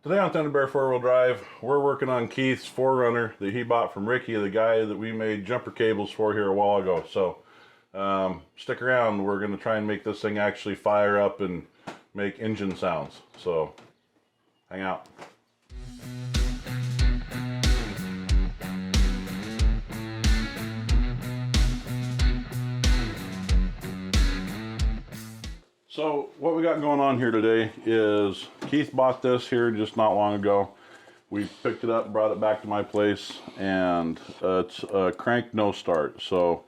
Today on Thunder Bear 4-wheel drive, we're working on Keith's 4Runner that he bought from Ricky, the guy that we made jumper cables for here a while ago. So stick around, we're going to try and make this thing actually fire up and make engine sounds. So hang out. So what we got going on here today is Keith bought this here just not long ago. We picked it up, brought it back to my place, and it's a crank no start. So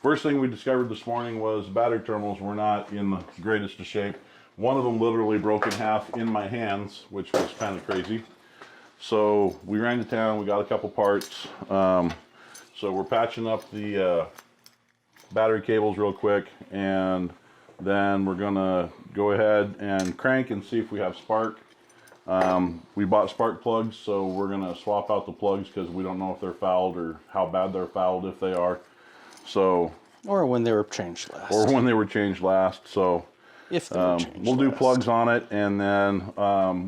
first thing we discovered this morning was battery terminals were not in the greatest of shape. One of them literally broke in half in my hands, which was kind of crazy. So we ran to town, we got a couple parts. So we're patching up the battery cables real quick, and then we're gonna go ahead and crank and see if we have spark. We bought spark plugs, so we're gonna swap out the plugs because we don't know if they're fouled or how bad they're fouled, if they are. So or when they were changed last. So if they were changed we'll do last. plugs on it, and then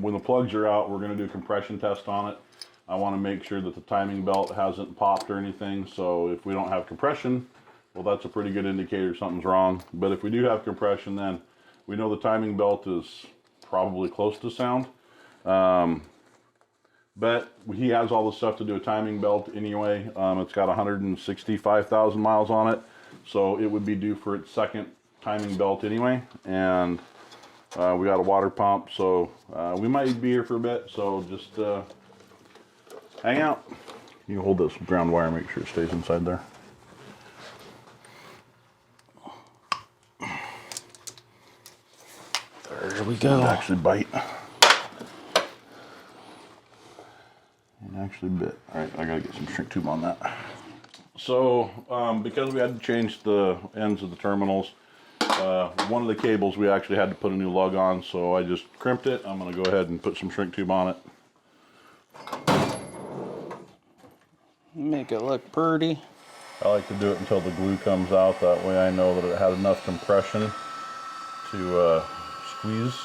when the plugs are out, we're gonna do a compression test on it. I want to make sure that the timing belt hasn't popped or anything. So if we don't have compression, well, that's a pretty good indicator something's wrong. But if we do have compression, then we know the timing belt is probably close to sound. But he has all the stuff to do a timing belt anyway. It's got 165,000 miles on it, so it would be due for its second timing belt anyway. And we got a water pump, so we might be here for a bit, so just hang out. You hold this ground wire, make sure it stays inside there. There we go. Actually bite. It actually bit. All right, I gotta get some shrink tube on that. So, because we had to change the ends of the terminals, one of the cables we actually had to put a new lug on, so I just crimped it. I'm gonna go ahead and put some shrink tube on it. Make it look pretty. I like to do it until the glue comes out. That way I know that it had enough compression to squeeze,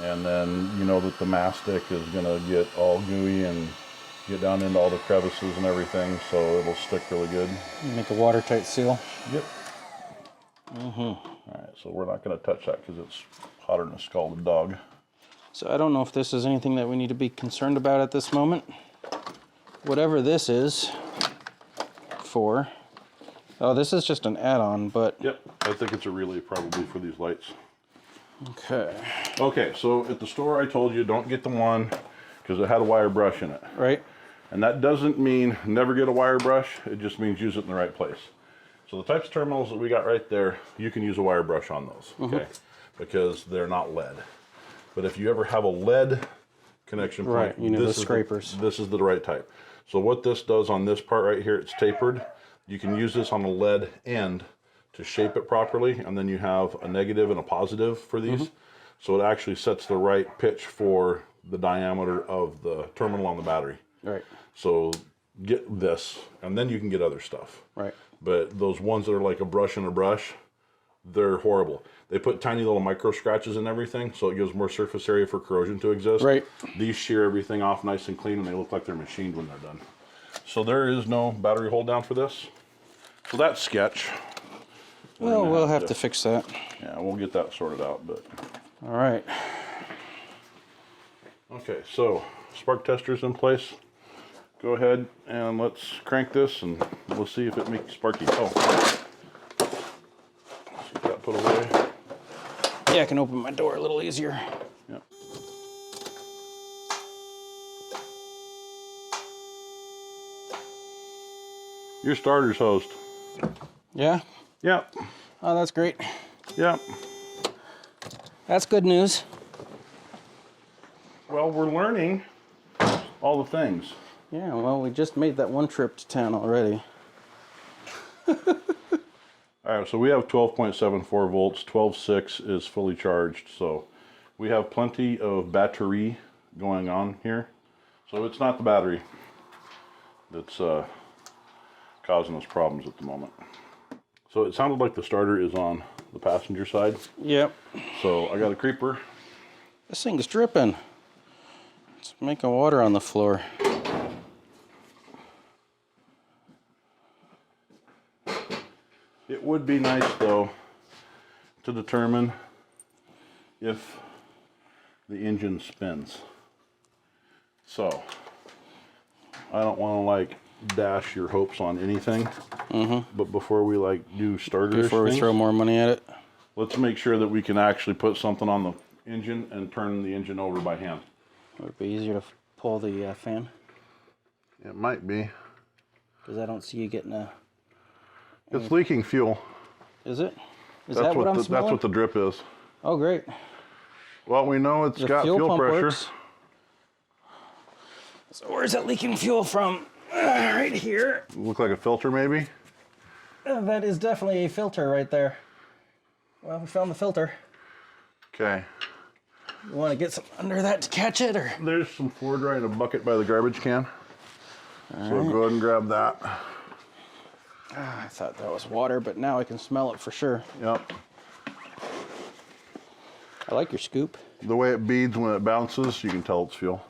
and then you know that the mastic is gonna get all gooey and get down into all the crevices and everything, so it'll stick really good. Make a watertight seal. Yep. All right, so we're not gonna touch that because it's hotter than a scalded dog. So I don't know if this is anything that we need to be concerned about at this moment. Whatever this is for. Oh, this is just an add-on, but... Yep, I think it's a relay probably for these lights. Okay. Okay, so at the store I told you don't get the one because it had a wire brush in it. Right. And that doesn't mean never get a wire brush, it just means use it in the right place. So the types of terminals that we got right there, you can use a wire brush on those, okay? because they're not lead. But if you ever have a lead connection point, right, you know, the scrapers. This is the right type. So what this does on this part right here, it's tapered. You can use this on the lead end to shape it properly, and then you have a negative and a positive for these. So it actually sets the right pitch for the diameter of the terminal on the battery. Right. So get this, and then you can get other stuff. Right. But those ones that are like a brush and a brush, they're horrible. They put tiny little micro scratches in everything, so it gives more surface area for corrosion to exist. Right. These shear everything off nice and clean, and they look like they're machined when they're done. So there is no battery hold down for this. So that's sketch. Well, we'll have to fix that. Yeah, we'll get that sorted out, but. All right. Okay, so spark tester's in place. Go ahead and let's crank this and we'll see if it makes sparky. Oh, let's get that put away. Yeah, I can open my door a little easier. Yep. Your starter's hosed. Yeah? Yep. Oh, that's great. Yep. That's good news. Well, we're learning all the things. Yeah, well, we just made that one trip to town already. All right, so we have 12.74 volts. 12.6 is fully charged, so we have plenty of battery going on here. So it's not the battery that's causing us problems at the moment. So it sounded like the starter is on the passenger side. Yep. So I got a creeper, This thing's dripping. It's making water on the floor. It would be nice, though, to determine if the engine spins. So, I don't want to, like, dash your hopes on anything. But before we, like, do starters, Before we throw more money at it. let's make sure that we can actually put something on the engine and turn the engine over by hand. Would it be easier to pull the fan? It might be. Because I don't see you getting a... It's leaking fuel. Is it? Is that what I'm smelling? That's what the drip is. Oh, great. Well, we know it's got fuel pump pressure. works. So where's it leaking fuel from? Right here. Look like a filter, maybe? That is definitely a filter right there. Well, we found the filter. Okay. You want to get some under that to catch it, or? There's some fluid right in a bucket by the garbage can. So go ahead and grab that. I thought that was water, but now I can smell it for sure. Yep. I like your scoop. The way it beads when it bounces, you can tell it's fuel.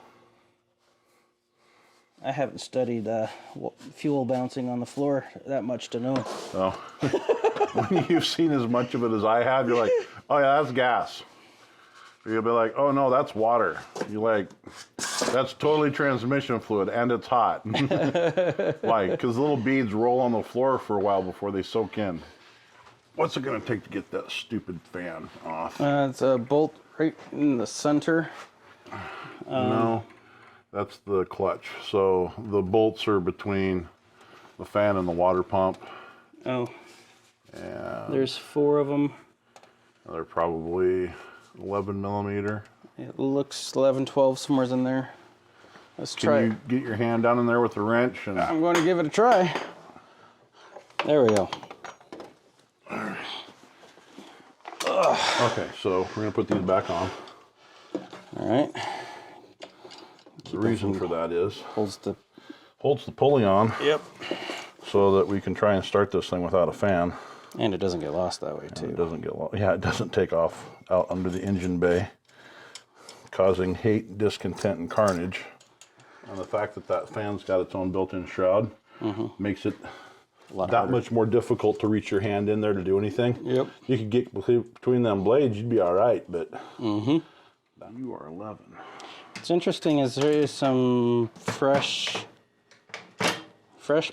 I haven't studied fuel bouncing on the floor that much to know. So when you've seen as much of it as I have, you're like, oh yeah, that's gas. You'll be like, oh no, that's water. You're like, that's totally transmission fluid and it's hot. Why? Because little beads roll on the floor for a while before they soak in. What's it gonna take to get that stupid fan off? It's a bolt right in the center. No, that's the clutch. So the bolts are between the fan and the water pump. Oh. And There's 4 of them. they're probably 11 millimeter. It looks 11, 12, somewhere's in there. Let's try Can it. you get your hand down in there with the wrench? And I'm going to give it a try. There we go. okay, so we're gonna put these back on. All right. The reason for that is Holds the... holds the pulley on Yep. so that we can try and start this thing without a fan. And it doesn't get lost that way, too. It doesn't get yeah, it doesn't take off out under the engine bay, causing hate, discontent, and carnage. And the fact that that fan's got its own built-in shroud makes it that much more difficult to reach your hand in there to do anything. Yep. You could get between them blades, you'd be all right, but you are 11. What's interesting is there is some fresh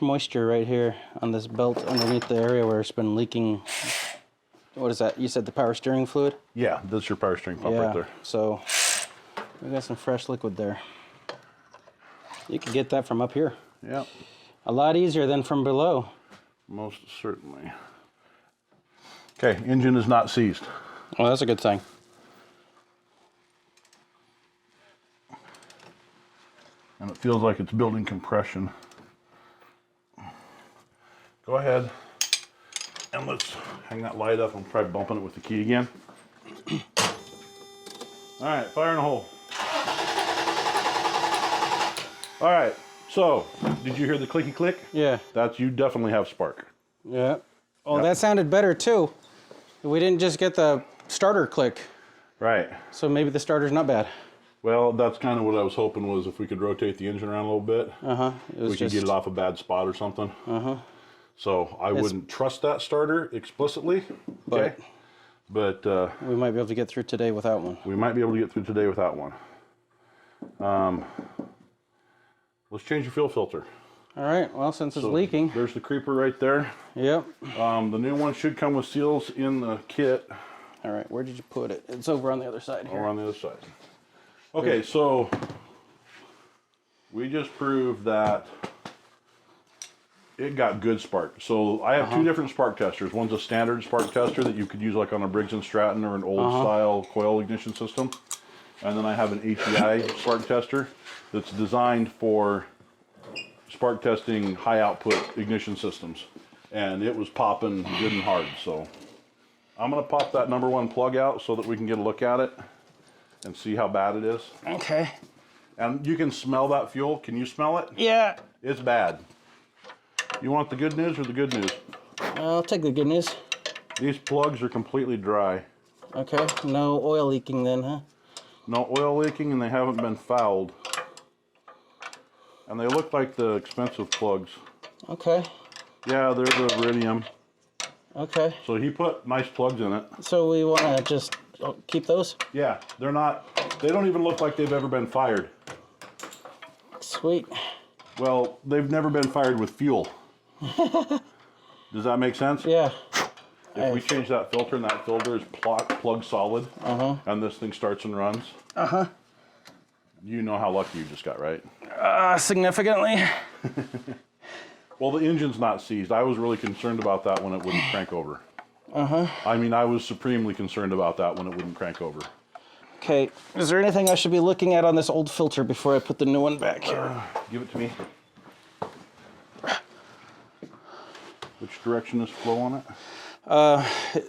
moisture right here on this belt underneath the area where it's been leaking. What is that? You said the power steering fluid? Yeah, that's your power steering pump right there. So we got some fresh liquid there. You can get that from up here. Yeah, A lot easier than from below. most certainly. Okay, engine is not seized. Well, that's a good thing. And it feels like it's building compression. Go ahead and let's hang that light up and try bumping it with the key again. All right, fire in the hole. All right, so did you hear the clicky click? Yeah. That's, you definitely have spark. Yeah. Oh, Yep. that sounded better too. We didn't just get the starter click, Right. so maybe the starter's not bad. Well, that's kind of what I was hoping, was if we could rotate the engine around a little bit, It was we could get it off a bad spot or something. So I wouldn't trust that starter explicitly, okay? But we might be able to get through today without one. we might be able to get through today without one. Let's change the fuel filter. All right, well, since it's So leaking. There's the creeper right there. Yep. The new one should come with seals in the kit All right, where did you put it? It's over on the other side here. or on the other side. Okay, so we just proved that it got good spark. So I have two different spark testers. One's a standard spark tester that you could use like on a Briggs & Stratton or an old style coil ignition system. And then I have an HEI spark tester that's designed for spark testing high output ignition systems. And it was popping good and hard. So I'm gonna pop that number 1 plug out so that we can get a look at it and see how bad it is. Okay. And you can smell that fuel. Can you smell it? Yeah. It's bad. You want the good news or the good news? I'll take the good news. These plugs are completely dry. Okay, no oil leaking then, huh? No oil leaking, and they haven't been fouled. And they look like the expensive plugs. Okay. Yeah, they're the iridium. Okay. So he put nice plugs in it. So we want to just keep those? Yeah, they're not, they don't even look like they've ever been fired. Sweet. Well, they've never been fired with fuel. Does that make sense? Yeah. If we change that filter and that filter is plug solid, and this thing starts and runs, you know how lucky you just got, right? Significantly. Well, the engine's not seized. I was really concerned about that when it wouldn't crank over. I mean, I was supremely concerned about that when it wouldn't crank over. Okay, is there anything I should be looking at on this old filter before I put the new one back here? Give it to me. Which direction is flow on it?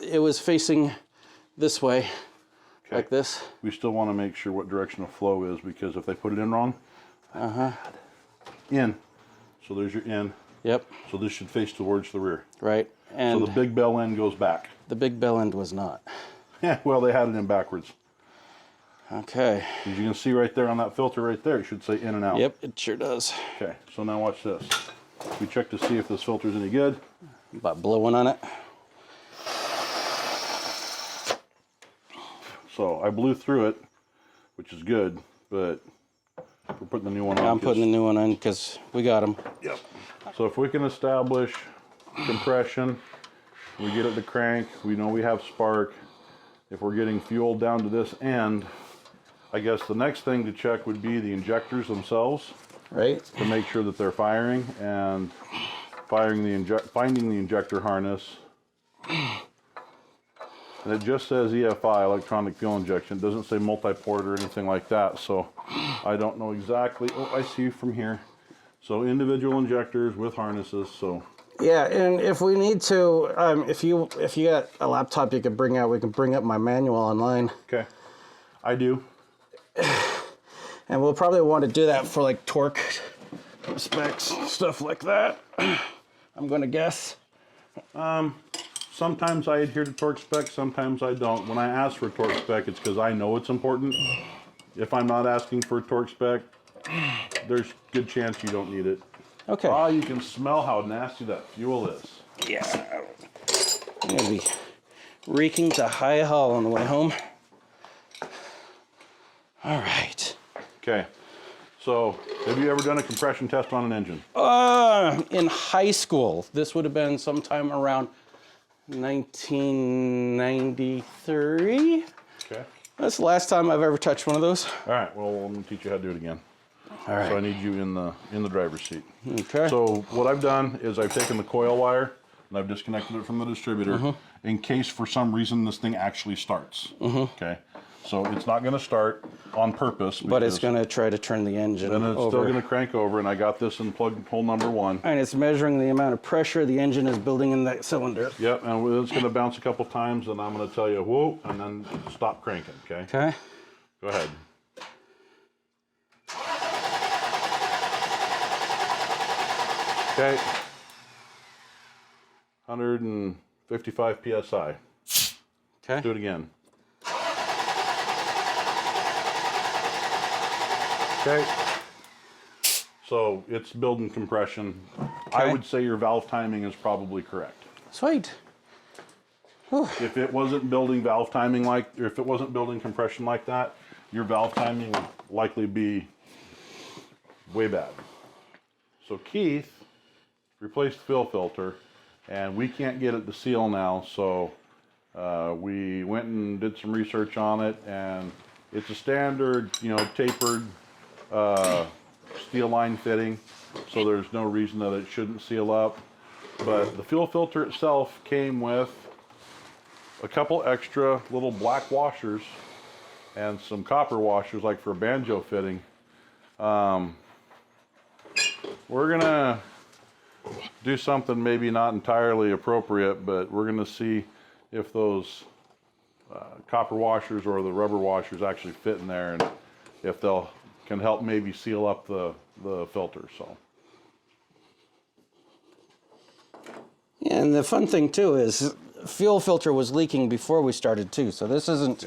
It was facing this way, like this. We still want to make sure what direction of flow is, because if they put it in wrong, in. So there's your in. Yep. So this should face towards the rear. Right. And so the big bell end goes back. the big bell end was not. Yeah, well, they had it in backwards. Okay. As you can see right there on that filter right there, it should say in and out. Yep, it sure does. Okay, so now watch this. We check to see if this filter's any good. About blowing on it. So I blew through it, which is good, but we're putting the new one on. I'm putting the new one in because we got them. Yep. So if we can establish compression, we get it to crank, we know we have spark. If we're getting fuel down to this end, I guess the next thing to check would be the injectors themselves. Right. To make sure that they're firing, and finding the injector harness. And it just says EFI, electronic fuel injection. It doesn't say multi-port or anything like that, so I don't know exactly. Oh, I see from here. So individual injectors with harnesses. So yeah, and if we need to, if you got a laptop you could bring out, we can bring up my manual online. okay, I do. And we'll probably want to do that for like torque specs, stuff like that. I'm going to guess. Sometimes I adhere to torque spec, sometimes I don't. When I ask for a torque spec, it's because I know it's important. If I'm not asking for a torque spec, there's good chance you don't need it. Okay. Oh, you can smell how nasty that fuel is. Yeah. I'm going to be reeking to high haul on the way home. All right. Okay. So, have you ever done a compression test on an engine? In high school. This would have been sometime around 1993. Okay. That's the last time I've ever touched one of those. All right. Well, I'm going to teach you how to do it again. All right. So I need you in the driver's seat. Okay. So what I've done is I've taken the coil wire and I've disconnected it from the distributor in case for some reason this thing actually starts. Okay. So it's not going to start on purpose. But it's going to try to turn the engine Then it's over. still going to crank over, and I got this in plug hole number 1. And it's measuring the amount of pressure the engine is building in that cylinder. Yep, and it's going to bounce a couple times, and I'm going to tell you, whoa, and then stop cranking, okay? Okay. Go ahead. Okay. 155 PSI. Okay. Do it again. Okay. So it's building compression. I Okay. would say your valve timing is probably correct. Sweet. If it wasn't building valve timing or if it wasn't building compression like that, your valve timing would likely be way bad. So Keith replaced the fill filter, and we can't get it to seal now, so we went and did some research on it, and it's a standard, tapered steel line fitting, so there's no reason that it shouldn't seal up. But the fuel filter itself came with a couple extra little black washers and some copper washers, like for a banjo fitting. We're gonna do something maybe not entirely appropriate, but we're gonna see if those copper washers or the rubber washers actually fit in there, and if they'll can help maybe seal up the filter. So. Yeah, and the fun thing too is fuel filter was leaking before we started too, so this isn't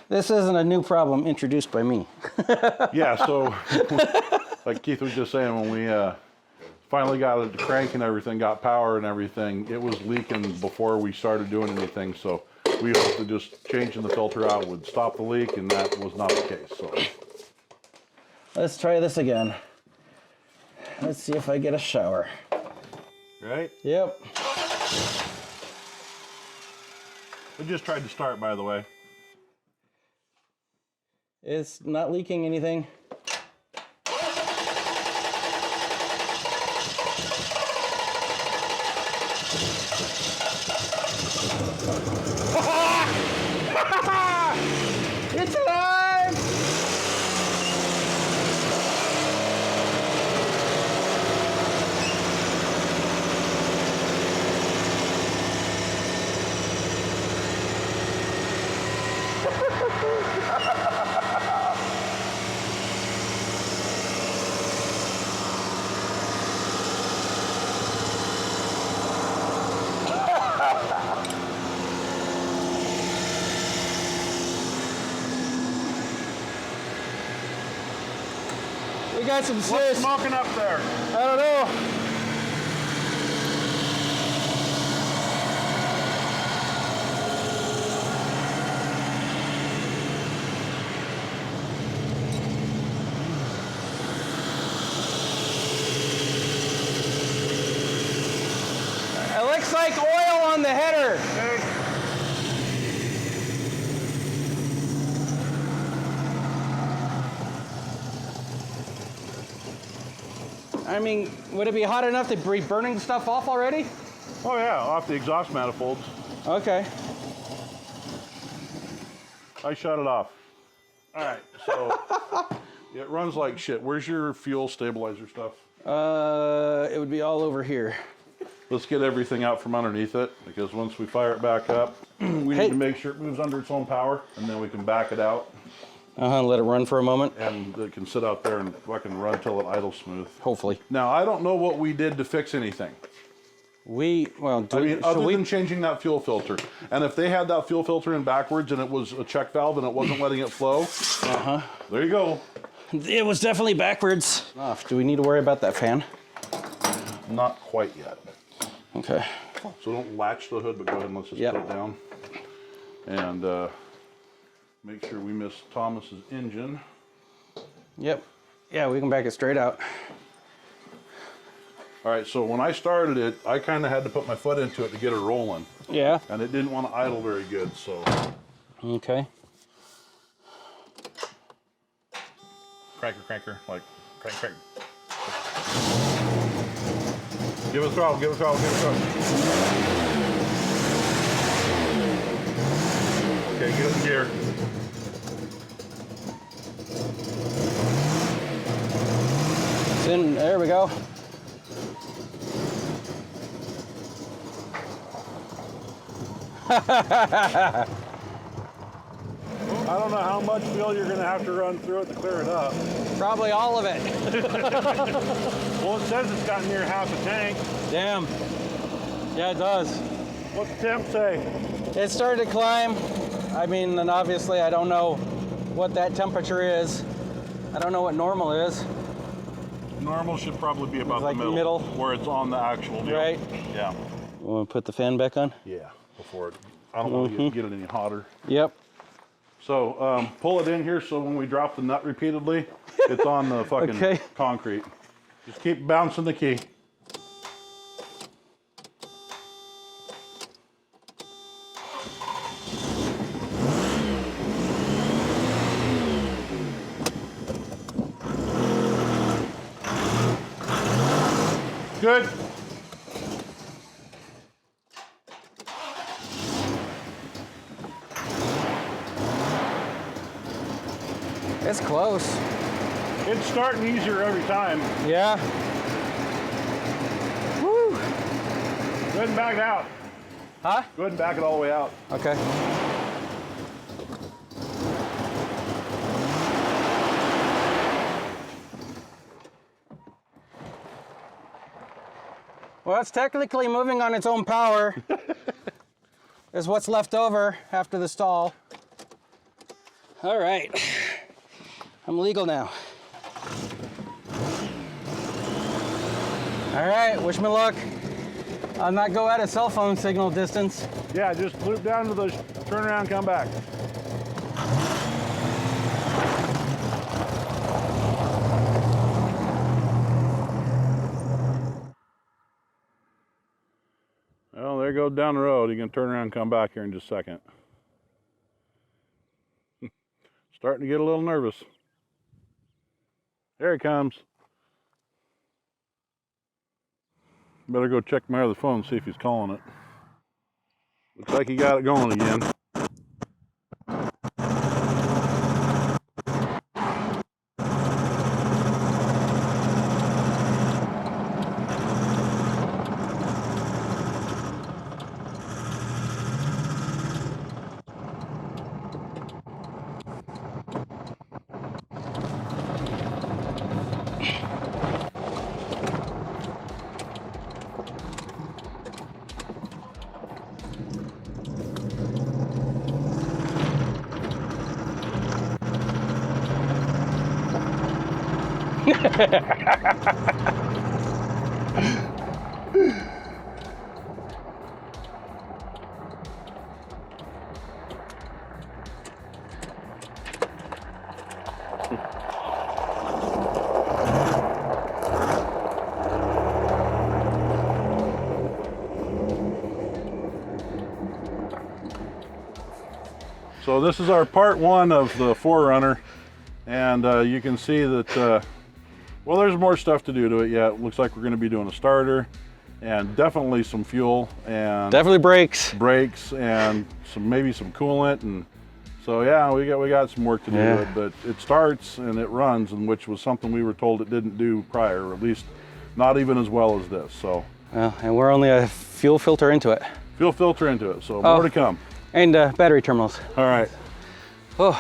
This isn't a new problem introduced by me. Yeah, so like Keith was just saying, when we finally got it to crank and everything, got power and everything, it was leaking before we started doing anything. So we hoped that just changing the filter out would stop the leak, and that was not the case. So Let's try this again. Let's see if I get a shower. right, Yep. we just tried to start, by the way. It's not leaking anything. It's alive! We got some What's serious. smoking up there? I don't know. It looks like oil on the header. I mean, would it be hot enough to be burning stuff off already? Oh yeah, off the exhaust manifolds. Okay. I shut it off. All right, so it runs like shit. Where's your fuel stabilizer stuff? It would be all over here. Let's get everything out from underneath it, because once we fire it back up, we need to make sure it moves under its own power, and then we can back it out. Let it run for a moment. And it can sit out there and fucking run till it idles smooth. Hopefully. Now, I don't know what we did to fix anything. Other than changing that fuel filter. And if they had that fuel filter in backwards and it was a check valve and it wasn't letting it flow, there you go. It was definitely backwards. Do we need to worry about that fan? Not quite yet. Okay. So don't latch the hood, but go ahead and let's just put it down. And make sure we miss Thomas's engine. Yep. Yeah, we can back it straight out. All right, so when I started it, I kind of had to put my foot into it to get it rolling. Yeah. And it didn't want to idle very good, so. Okay. Cranker, like, crank. Give it a throttle, give it a throttle. Okay, get it in gear. It's in, there we go. I don't know how much fuel you're going to have to run through it to clear it up. Probably all of it. Well, it says it's got near half a tank. Damn. Yeah, it does. What's the temp say? It started to climb. I mean, and obviously I don't know what that temperature is. I don't know what normal is. Normal should probably be about like the middle, where it's on the actual deal. Right. Yeah. You want to put the fan back on? Yeah, before it, I don't want to get it any hotter. Yep. So pull it in here so when we drop the nut repeatedly, it's on the fucking concrete. Just keep bouncing the key. Good. It's close. It's starting easier every time. Yeah. Woo. Go ahead and back it out. Huh? Go ahead and back it all the way out. Okay. Well, it's technically moving on its own power. Is what's left over after the stall. All right, I'm legal now. All right, wish me luck. I'll not go out of cell phone signal distance. Yeah, just loop down to the turn around, come back. Well, there you go down the road. You can turn around and come back here in just a second. Starting to get a little nervous. There he comes. Better go check my other phone and see if he's calling it. Looks like he got it going again. So this is our part one of the 4Runner, and you can see that, well, there's more stuff to do to it yet. Looks like we're going to be doing a starter, and definitely some fuel, and Definitely brakes, and maybe some coolant, and so yeah, we got some work to do to it. But it starts and it runs, and which was something we were told it didn't do prior, or at least not even as well as this. So, well, and we're only a fuel filter into it. Fuel filter into it, so more to come. And battery terminals. All right. Oh.